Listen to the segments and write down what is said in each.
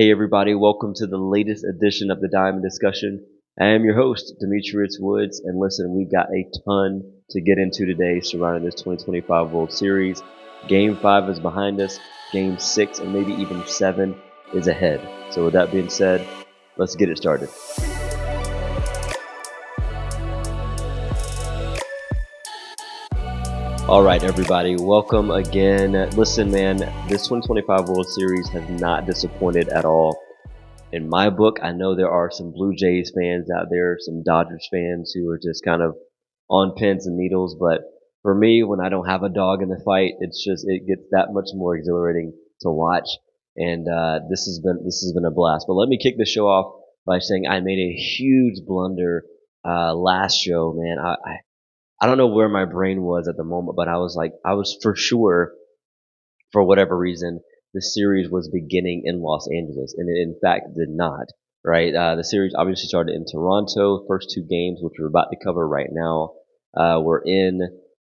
Hey everybody, welcome to the latest edition of the Diamond Discussion. I am your host, Demetrius Woods, and listen, we got a ton to get into today surrounding this 2025 World Series. Game 5 is behind us, Game 6 and maybe even 7 is ahead. So with that being said, let's get it started. All right, everybody, welcome again. Listen, man, this 2025 World Series has not disappointed at all. In my book, I know there are some Blue Jays fans out there, some Dodgers fans who are just kind of on pins and needles. But for me, when I don't have a dog in the fight, it gets that much more exhilarating to watch. And this has been a blast. But let me kick the show off by saying I made a huge blunder last show, man. I don't know where my brain was at the moment, but I was for sure, for whatever reason, the series was beginning in Los Angeles, and it in fact did not. Right, the series obviously started in Toronto. First two games, which we're about to cover right now, were in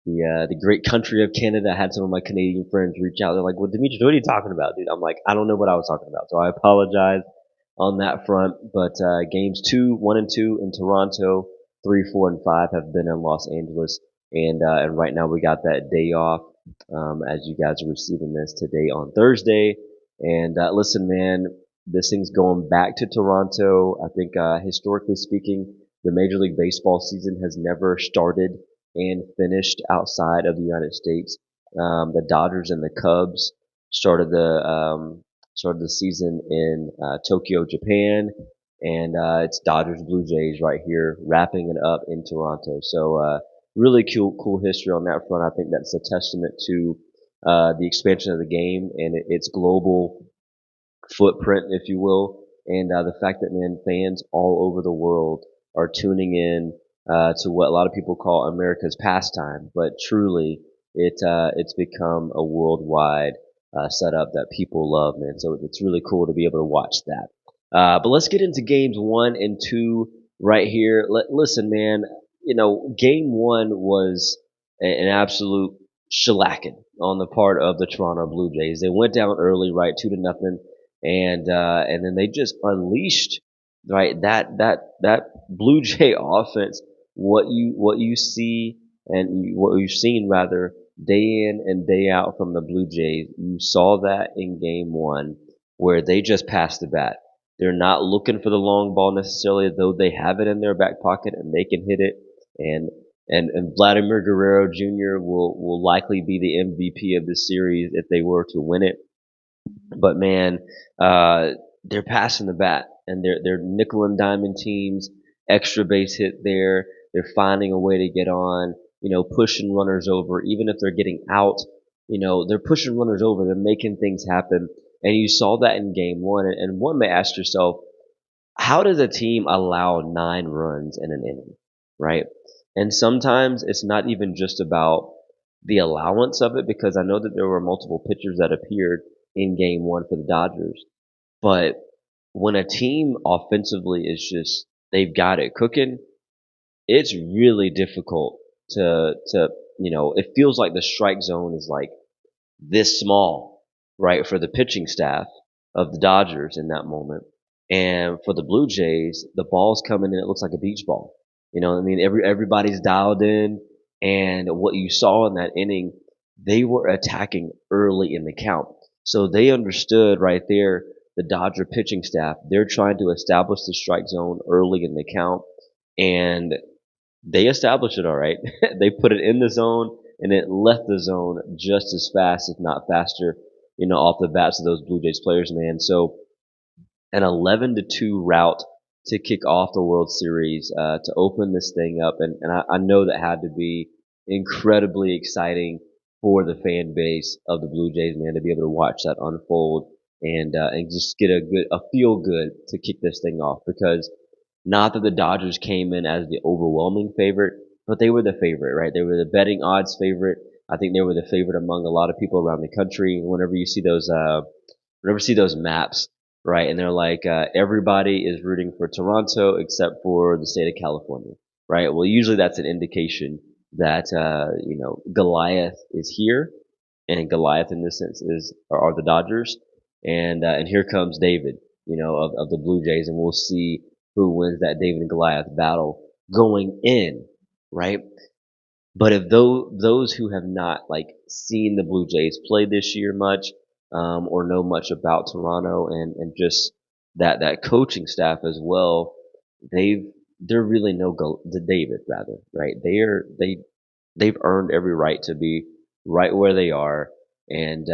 the great country of Canada. I had some of my Canadian friends reach out. They're like, "Well, Demetrius, what are you talking about, dude?" I'm like, "I don't know what I was talking about," so I apologize on that front. But games 1 and 2 in Toronto, 3, 4, and 5 have been in Los Angeles, and right now we got that day off as you guys are receiving this today on Thursday. And listen, man, this thing's going back to Toronto. I think historically speaking, the Major League Baseball season has never started and finished outside of the United States. The Dodgers and the Cubs started the season in Tokyo, Japan, and it's Dodgers Blue Jays right here wrapping it up in Toronto. So really cool history on that front. I think that's a testament to the expansion of the game and its global footprint, if you will, and the fact that, man, fans all over the world are tuning in to what a lot of people call America's pastime, but truly it's become a worldwide setup that people love, man. So it's really cool to be able to watch that. But let's get into games 1 and 2 right here. Listen, man, game 1 was an absolute shellacking on the part of the Toronto Blue Jays. They went down early, right, 2-0, and then they just unleashed, right, that Blue Jay offense. What you see and what you've seen, rather, day in and day out from the Blue Jays. You saw that in game 1 where they just passed the bat. They're not looking for the long ball necessarily, though they have it in their back pocket and they can hit it. And and Vladimir Guerrero Jr. will likely be the MVP of this series if they were to win it. But man, they're passing the bat, and they're nickel and diamond teams. Extra base hit there. They're finding a way to get on. Pushing runners over, even if they're getting out. They're pushing runners over. They're making things happen, and you saw that in game 1. And one may ask yourself, how does a team allow 9 runs in an inning, right? And sometimes it's not even just about the allowance of it, because I know that there were multiple pitchers that appeared in game 1 for the Dodgers. But when a team offensively is just, they've got it cooking, it's really difficult to it feels like the strike zone is like this small, right, for the pitching staff of the Dodgers in that moment. And for the Blue Jays, the ball's coming in, it looks like a beach ball. You know what I mean? Everybody's dialed in, and what you saw in that inning, they were attacking early in the count. So they understood right there, the Dodger pitching staff, they're trying to establish the strike zone early in the count, and they established it all right. They put it in the zone, and it left the zone just as fast, if not faster, off the bats of those Blue Jays players, man. So an 11-2 route to kick off the World Series, to open this thing up. And I know that had to be incredibly exciting for the fan base of the Blue Jays, man, to be able to watch that unfold and just get a feel good to kick this thing off. Because not that the Dodgers came in as the overwhelming favorite, but they were the favorite, right? They were the betting odds favorite. I think they were the favorite among a lot of people around the country. Whenever you see those maps, right, and they're like, everybody is rooting for Toronto except for the state of California, right? Well, usually that's an indication that Goliath is here, and Goliath in this sense are the Dodgers, and here comes David, of the Blue Jays, and we'll see who wins that David and Goliath battle going in, right? But if those who have not like seen the Blue Jays play this year much, or know much about Toronto and just that coaching staff as well, they're really no go the David rather, right? They've earned every right to be right where they are, and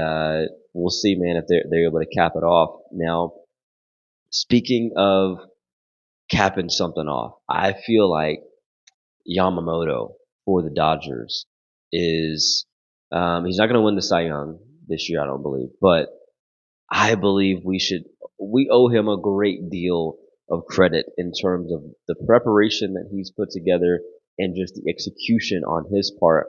we'll see, man, if they're able to cap it off. Now, speaking of capping something off, I feel like Yamamoto for the Dodgers is he's not going to win the Cy Young this year, I don't believe, but I believe we owe him a great deal of credit in terms of the preparation that he's put together and just the execution on his part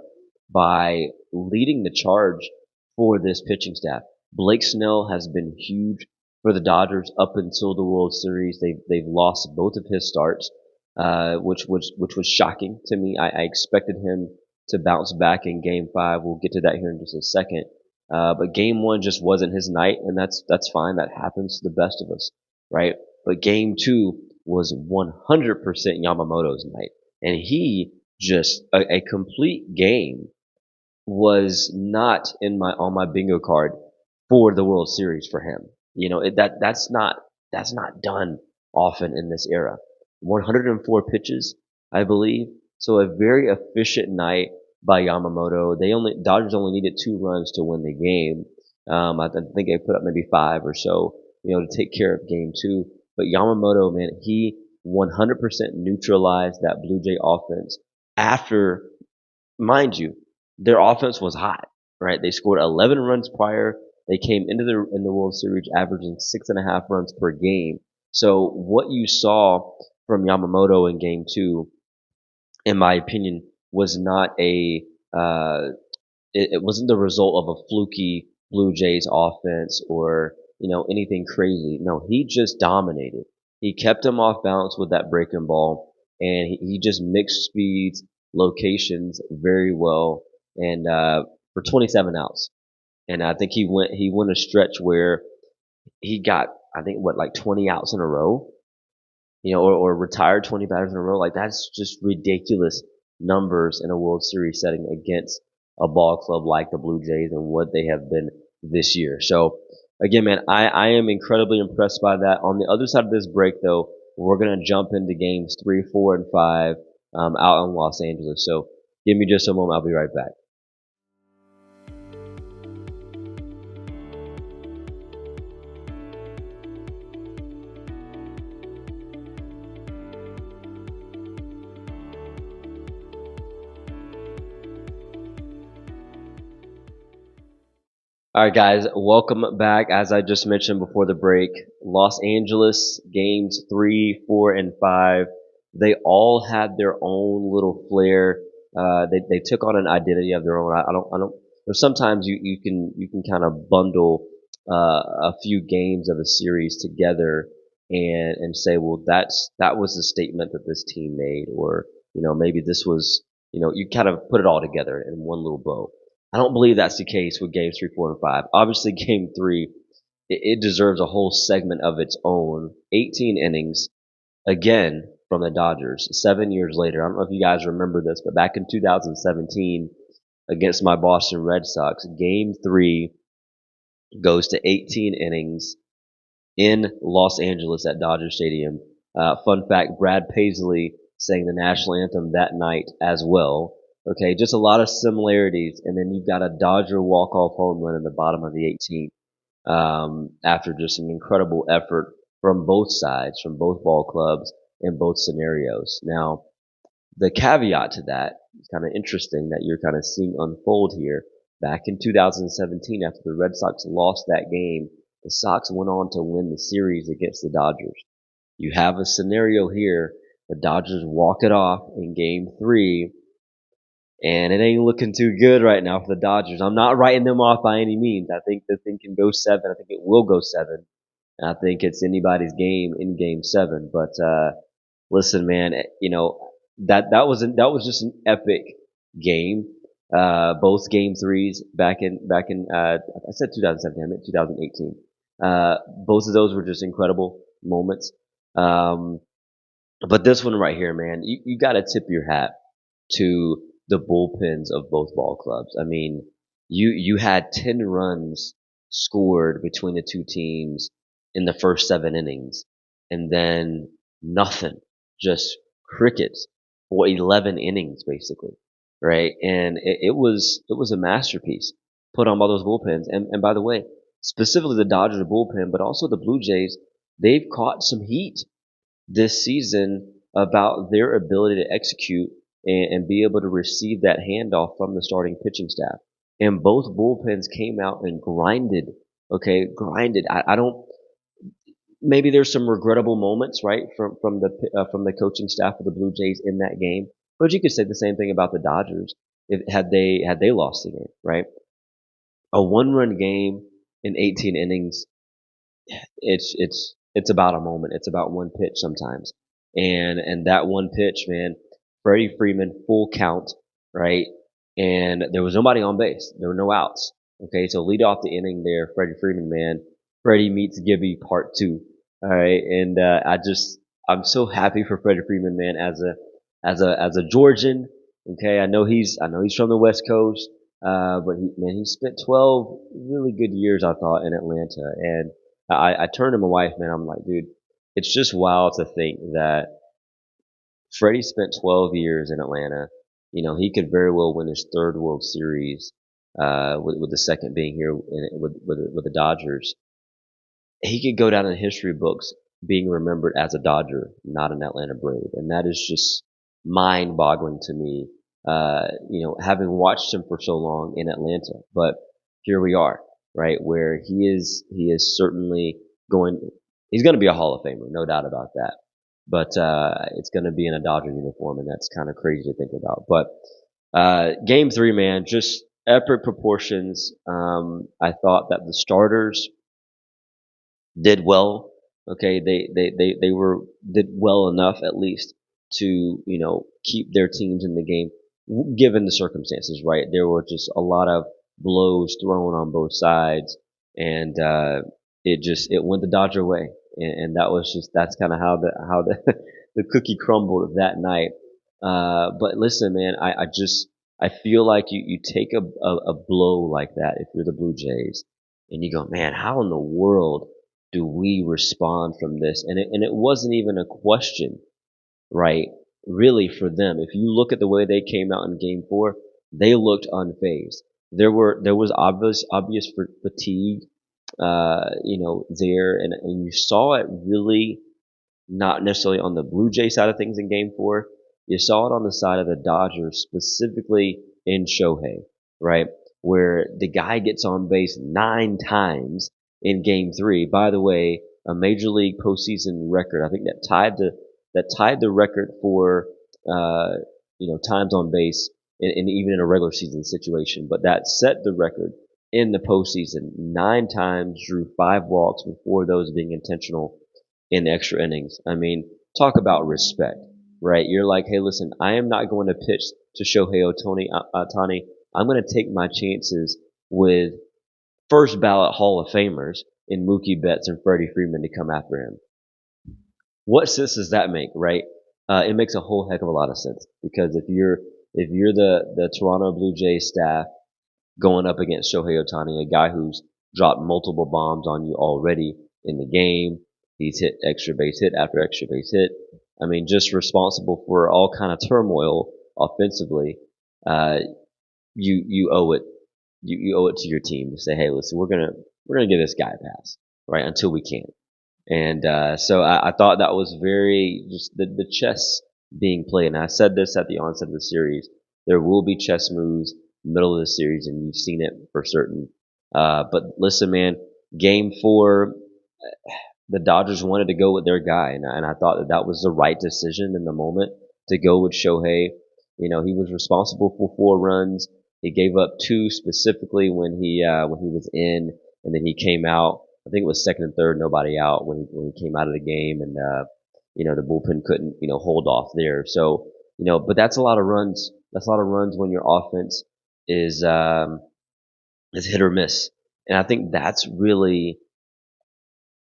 by leading the charge for this pitching staff. Blake Snell has been huge for the Dodgers up until the World Series. They've lost both of his starts, which was shocking to me. I expected him to bounce back in Game 5. We'll get to that here in just a second. But Game 1 just wasn't his night, and that's fine. That happens to the best of us, right? But Game 2 was 100% Yamamoto's night, and he just a complete game was not in my on my bingo card for the World Series for him. That's not done often in this era. 104 pitches, I believe. So a very efficient night by Yamamoto. Dodgers only needed 2 runs to win the game. I think they put up maybe 5 or so, to take care of Game 2. But Yamamoto, man, he 100% neutralized that Blue Jay offense after, mind you, their offense was hot, right? They scored 11 runs prior. They came in the World Series averaging 6.5 runs per game. So what you saw from Yamamoto in Game 2, in my opinion, was not it wasn't the result of a fluky Blue Jays offense or anything crazy. No, he just dominated. He kept him off balance with that breaking ball, and he just mixed speeds, locations very well, and for 27 outs. And I think he went a stretch where he got, I think, what, like 20 outs in a row, or retired 20 batters in a row. Like, that's just ridiculous numbers in a World Series setting against a ball club like the Blue Jays and what they have been this year. So again, man, I am incredibly impressed by that. On the other side of this break, though, we're going to jump into games 3, 4, and 5 out in Los Angeles. So give me just a moment. I'll be right back. All right, guys, welcome back. As I just mentioned before the break, Los Angeles games 3, 4, and 5. They all had their own little flair. They took on an identity of their own. I don't. There's sometimes you can kind of bundle a few games of a series together and say, well, that was the statement that this team made, or maybe this was, you kind of put it all together in one little bow. I don't believe that's the case with games 3, 4, and 5. Obviously, game 3, it deserves a whole segment of its own. 18 innings, again, from the Dodgers, 7 years later. I don't know if you guys remember this, but back in 2017, against my Boston Red Sox, game 3 goes to 18 innings in Los Angeles at Dodger Stadium. Fun fact, Brad Paisley sang the national anthem that night as well. Okay, just a lot of similarities, and then you've got a Dodger walk-off home run in the bottom of the 18th, after just an incredible effort from both sides, from both ball clubs in both scenarios. Now, the caveat to that is kind of interesting that you're kind of seeing unfold here. Back in 2017, after the Red Sox lost that game, the Sox went on to win the series against the Dodgers. You have a scenario here. The Dodgers walk it off in game 3, and it ain't looking too good right now for the Dodgers. I'm not writing them off by any means. I think the thing can go 7. I think it will go 7. And I think it's anybody's game in game 7. But listen, man, that was just an epic game. Both game 3s back in I said 2017, I meant 2018. Both of those were just incredible moments. Um, but this one right here, man, you got to tip your hat to the bullpens of both ball clubs. I mean, you had 10 runs scored between the two teams in the first 7 innings, and then nothing, just crickets for 11 innings, basically, right? And it was a masterpiece put on by those bullpens. And by the way, specifically the Dodgers bullpen, but also the Blue Jays, they've caught some heat this season about their ability to execute and be able to receive that handoff from the starting pitching staff. And both bullpens came out and grinded. Okay, grinded. I don't. Maybe there's some regrettable moments, right, from the coaching staff of the Blue Jays in that game. But you could say the same thing about the Dodgers if had they lost the game, right? A 1-run game in 18 innings, it's about a moment. It's about one pitch sometimes. And that one pitch, man, Freddie Freeman full count, right? And there was nobody on base. There were no outs. Okay, so lead off the inning there, Freddie Freeman, man. Freddie meets Gibby part two. All right, and I'm so happy for Freddie Freeman, man, as a Georgian. Okay, I know he's from the West Coast, but he spent 12 really good years, I thought, in Atlanta, and I turned to my wife, man. I'm like, dude, it's just wild to think that Freddie spent 12 years in Atlanta. He could very well win his third World Series, with the second being here with the Dodgers. He could go down in history books being remembered as a Dodger, not an Atlanta Brave, and that is just mind-boggling to me. Having watched him for so long in Atlanta, but here we are, right, where he is certainly going. He's going to be a Hall of Famer, no doubt about that. But it's going to be in a Dodger uniform, and that's kind of crazy to think about. But Game 3, man, just epic proportions. I thought that the starters did well. Okay, they did well enough at least to keep their teams in the game, given the circumstances. Right, there were just a lot of blows thrown on both sides, and it went the Dodger way, and that's kind of how the the cookie crumbled that night. But listen, man, I feel like you take a blow like that if you're the Blue Jays, and you go, man, how in the world do we respond from this? And it wasn't even a question, right? Really for them. If you look at the way they came out in Game 4, they looked unfazed. There was obvious fatigue, there, and you saw it really not necessarily on the Blue Jay side of things in Game 4. You saw it on the side of the Dodgers, specifically in Shohei, right? Where the guy gets on base 9 times in Game 3. By the way, a Major League postseason record. I think that tied the record for times on base, in even in a regular season situation. But that set the record in the postseason. 9 times, drew 5 walks, with 4 of those being intentional in extra innings. I mean, talk about respect, right? You're like, hey, listen, I am not going to pitch to Shohei Ohtani. I'm going to take my chances with first ballot Hall of Famers in Mookie Betts and Freddie Freeman to come after him. What sense does that make, right? It makes a whole heck of a lot of sense, because if you're the Toronto Blue Jays staff going up against Shohei Ohtani, a guy who's dropped multiple bombs on you already in the game. He's hit extra base hit after extra base hit. I mean, just responsible for all kind of turmoil offensively. Uh, you owe it. You owe it to your team to say, hey, listen, we're gonna give this guy a pass, right, until we can. And so I thought that was very just the chess being played. And I said this at the onset of the series. There will be chess moves middle of the series, and you've seen it for certain. But listen, man, Game 4, the Dodgers wanted to go with their guy, and I thought that was the right decision in the moment to go with Shohei. He was responsible for 4 runs. He gave up 2 specifically when he was in, and then he came out. I think it was second and third, nobody out when he came out of the game, and the bullpen couldn't hold off there. So but that's a lot of runs. That's a lot of runs when your offense is hit or miss, and I think that's really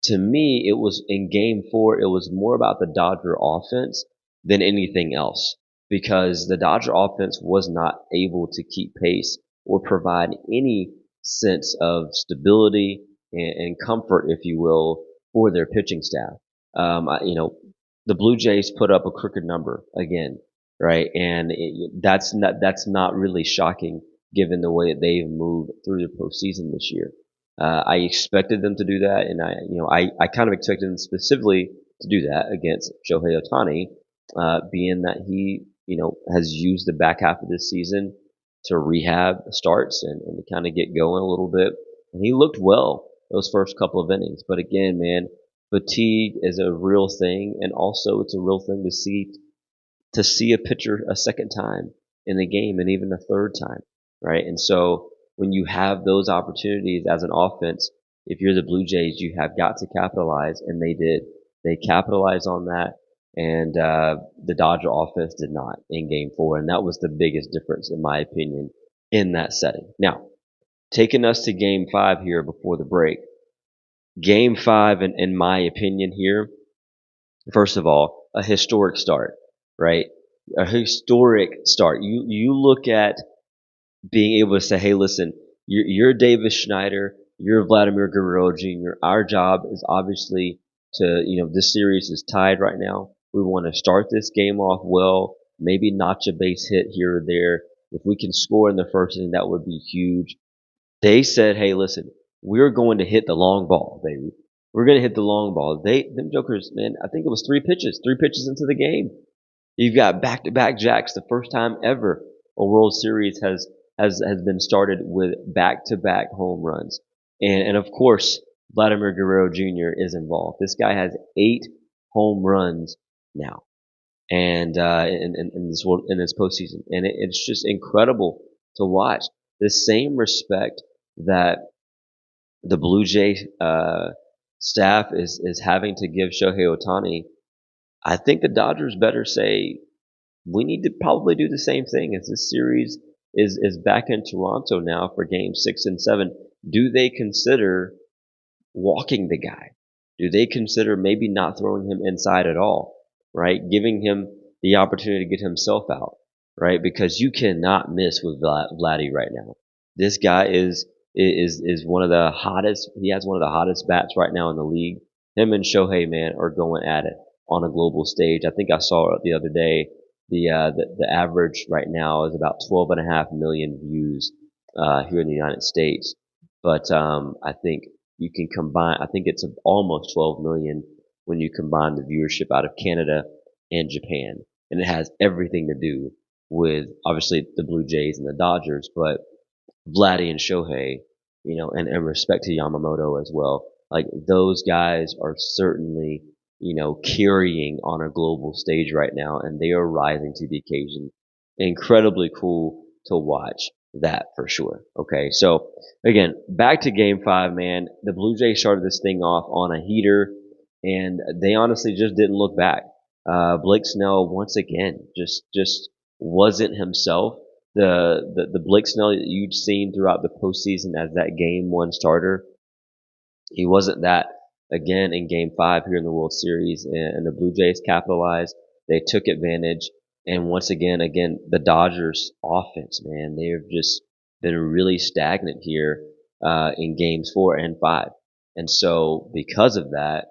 To me, it was in game 4, it was more about the Dodger offense than anything else because the Dodger offense was not able to keep pace or provide any sense of stability and comfort, if you will, for their pitching staff. The Blue Jays put up a crooked number again, right? And that's not really shocking given the way that they've moved through the postseason this year. I expected them to do that, and I kind of expected them specifically to do that against Shohei Ohtani, being that he, has used the back half of this season to rehab starts and to kind of get going a little bit. And he looked well those first couple of innings. But again, man, fatigue is a real thing, and also it's a real thing to see a pitcher a second time in the game and even a third time, right? And so when you have those opportunities as an offense, if you're the Blue Jays, you have got to capitalize, and they did. They capitalized on that, and the Dodger offense did not in Game 4, and that was the biggest difference, in my opinion, in that setting. Now, taking us to Game 5 here before the break. Game 5, in my opinion here, first of all, a historic start, right? A historic start. You look at being able to say, hey, listen, you're Davis Schneider, you're Vladimir Guerrero Jr. Our job is obviously to, this series is tied right now. We want to start this game off well, maybe notch a base hit here or there. If we can score in the first inning, that would be huge. They said, hey, listen, we're going to hit the long ball, baby. We're going to hit the long ball. Them jokers, man, I think it was three pitches into the game. You've got back-to-back jacks. The first time ever a World Series has been started with back-to-back home runs. And of course, Vladimir Guerrero Jr. is involved. This guy has 8 home runs now, and in this postseason, and it's just incredible to watch. The same respect that the Blue Jay staff is having to give Shohei Ohtani, I think the Dodgers better say we need to probably do the same thing as this series is back in Toronto now for game 6 and 7. Do they consider walking the guy? Do they consider maybe not throwing him inside at all, right? Giving him the opportunity to get himself out, right? Because you cannot miss with Vladdy right now. This guy is one of the hottest. He has one of the hottest bats right now in the league. Him and Shohei, man, are going at it on a global stage. I think I saw it the other day. The average right now is about 12.5 million views here in the United States. But I think you can combine. I think it's almost 12 million when you combine the viewership out of Canada and Japan, and it has everything to do with obviously the Blue Jays and the Dodgers, but Vladdy and Shohei, and respect to Yamamoto as well. Like those guys are certainly, carrying on a global stage right now, and they are rising to the occasion. Incredibly cool to watch that for sure. Okay, so again, back to Game 5, man. The Blue Jays started this thing off on a heater, and they honestly just didn't look back. Blake Snell once again just wasn't himself. The Blake Snell that you'd seen throughout the postseason as that Game 1 starter, he wasn't that again in Game 5 here in the World Series, and the Blue Jays capitalized. They took advantage, and once again, the Dodgers offense, man, they have just been really stagnant here in Games 4 and 5, and so because of that,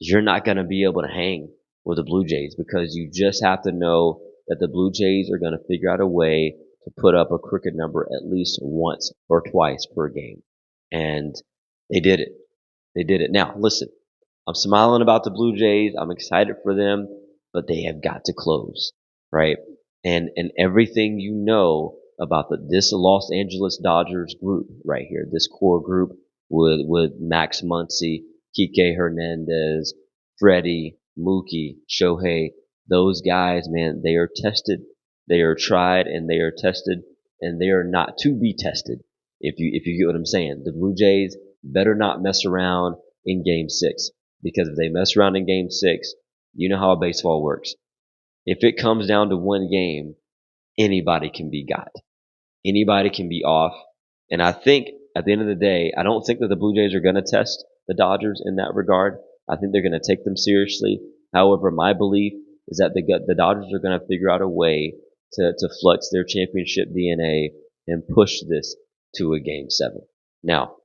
you're not going to be able to hang with the Blue Jays because you just have to know that the Blue Jays are going to figure out a way to put up a crooked number at least once or twice per game. And they did it. They did it. Now, listen, I'm smiling about the Blue Jays. I'm excited for them, but they have got to close, right? And everything you know about this Los Angeles Dodgers group right here, this core group with Max Muncy, Kike Hernandez, Freddie, Mookie, Shohei, those guys, man, they are tested, they are tried, and they are tested, and they are not to be tested. If you get what I'm saying, the Blue Jays better not mess around in Game 6, because if they mess around in Game 6, you know how baseball works. If it comes down to one game, anybody can be got. Anybody can be off. And I think at the end of the day, I don't think that the Blue Jays are going to test the Dodgers in that regard. I think they're going to take them seriously. However, my belief is that the Dodgers are going to figure out a way to flex their championship DNA and push this to a game seven. Now,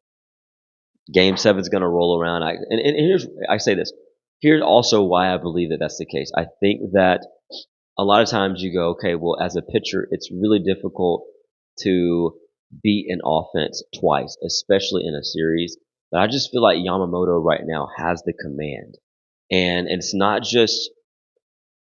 game seven is going to roll around. And here's, I say this. Here's also why I believe that that's the case. I think that a lot of times you go, okay, well, as a pitcher, it's really difficult to beat an offense twice, especially in a series. But I just feel like Yamamoto right now has the command. And it's not just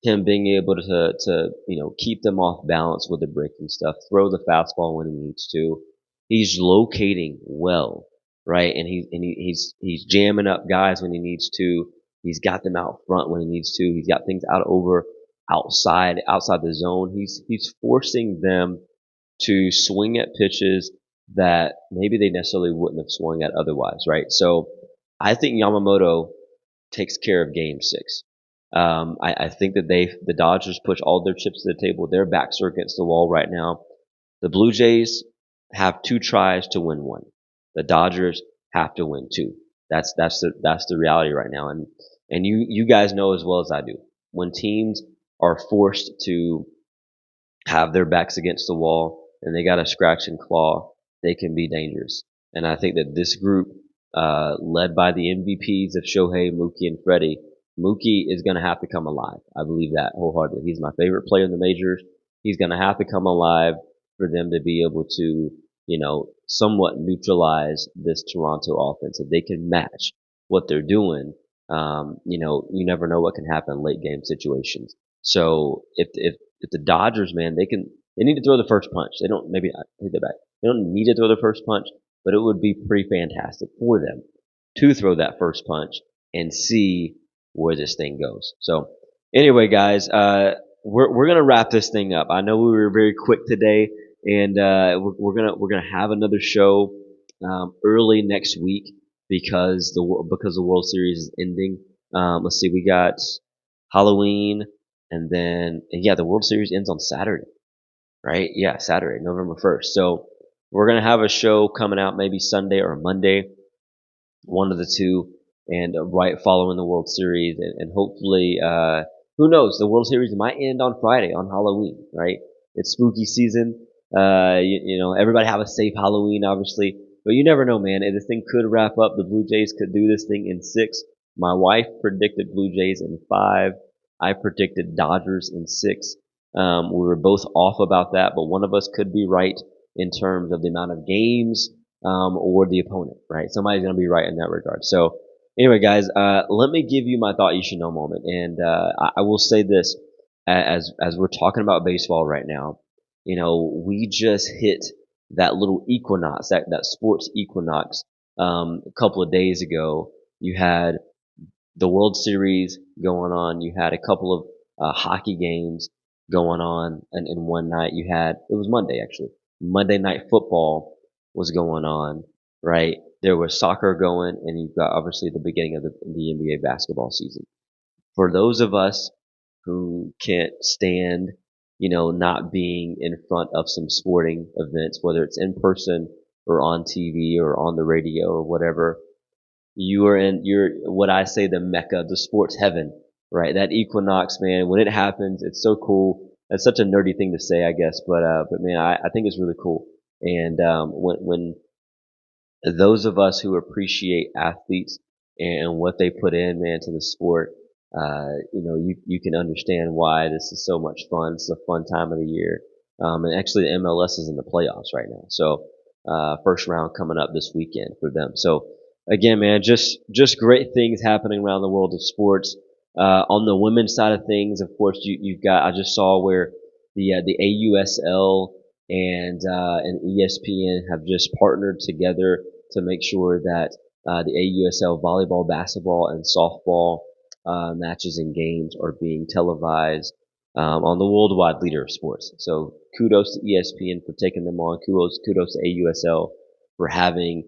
him being able to keep them off balance with the breaking stuff, throw the fastball when he needs to. He's locating well, right? And he's jamming up guys when he needs to. He's got them out front when he needs to. He's got things outside the zone. He's forcing them to swing at pitches that maybe they necessarily wouldn't have swung at otherwise, right? So I think Yamamoto takes care of game six. I think that the Dodgers push all their chips to the table. Their backs are against the wall right now. The Blue Jays have two tries to win one. The Dodgers have to win two. That's the reality right now. And you guys know as well as I do, when teams are forced to have their backs against the wall and they got to scratch and claw, they can be dangerous. And I think that this group, led by the MVPs of Shohei, Mookie, and Freddie, Mookie is going to have to come alive. I believe that wholeheartedly. He's my favorite player in the majors. He's going to have to come alive for them to be able to, somewhat neutralize this Toronto offense. If they can match what they're doing, you never know what can happen in late game situations. So if the Dodgers, man, they need to throw the first punch. They don't, maybe I take that back. They don't need to throw the first punch, but it would be pretty fantastic for them to throw that first punch and see where this thing goes. So anyway, guys, we're gonna wrap this thing up. I know we were very quick today, and we're gonna have another show early next week because the World Series is ending. Let's see, we got Halloween, and then the World Series ends on Saturday, right? Yeah, Saturday, November 1st. So we're gonna have a show coming out maybe Sunday or Monday, one of the two, and right following the World Series, and hopefully, who knows? The World Series might end on Friday on Halloween, right? It's spooky season. Everybody have a safe Halloween, obviously, but you never know, man. This thing could wrap up. The Blue Jays could do this thing in 6. My wife predicted Blue Jays in 5. I predicted Dodgers in 6. We were both off about that, but one of us could be right in terms of the amount of games or the opponent, right? Somebody's going to be right in that regard. So anyway, guys, let me give you my thought you should know moment. And I will say this as we're talking about baseball right now, we just hit that little equinox, that sports equinox a couple of days ago. You had the World Series going on. You had a couple of hockey games going on, and in one night it was Monday actually. Monday Night Football was going on, right? There was soccer going, and you've got obviously the beginning of the NBA basketball season. For those of us who can't stand, not being in front of some sporting events, whether it's in person or on TV or on the radio or whatever, you're what I say the mecca, the sports heaven, right? That equinox, man, when it happens, it's so cool. That's such a nerdy thing to say, I guess, but man, I think it's really cool. And when those of us who appreciate athletes and what they put in, man, to the sport, you can understand why this is so much fun. It's a fun time of the year. And actually the MLS is in the playoffs right now. So, first round coming up this weekend for them. So again, man, just great things happening around the world of sports. On the women's side of things, of course, you've got, I just saw where the AUSL and ESPN have just partnered together to make sure that the AUSL volleyball, basketball, and softball matches and games are being televised on the worldwide leader of sports. So kudos to ESPN for taking them on. Kudos to AUSL for having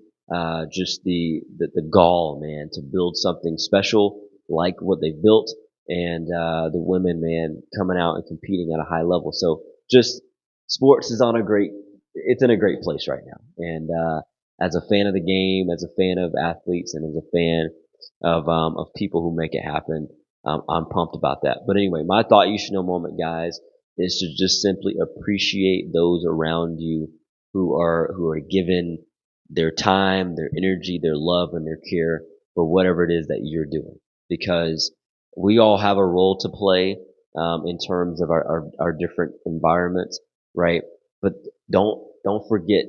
just the gall, man, to build something special like what they built, and the women, man, coming out and competing at a high level. So just sports is it's in a great place right now, and as a fan of the game, as a fan of athletes, and as a fan of people who make it happen, I'm pumped about that. But anyway, my thought you should know moment, guys, is to just simply appreciate those around you who are given their time, their energy, their love, and their care for whatever it is that you're doing. Because we all have a role to play in terms of our different environments, right? But don't forget,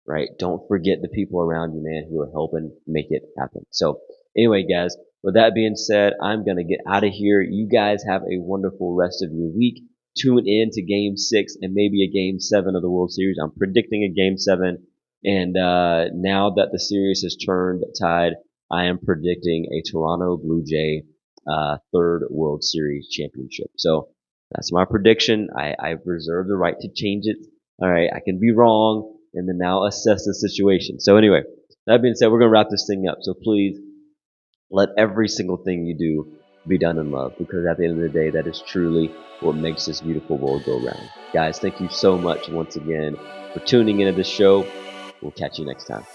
right? Don't forget the people around you, man, who are helping make it happen. So anyway, guys, with that being said, I'm going to get out of here. You guys have a wonderful rest of your week. Tune in to game 6 and maybe a game 7 of the World Series. I'm predicting a game 7. And now that the series has turned tide, I am predicting a Toronto Blue Jay third World Series championship. So that's my prediction. I reserve the right to change it. All right, I can be wrong and then now assess the situation. So anyway, that being said, we're going to wrap this thing up. So please let every single thing you do be done in love, because at the end of the day, that is truly what makes this beautiful world go round. Guys, thank you so much once again for tuning into the show. We'll catch you next time.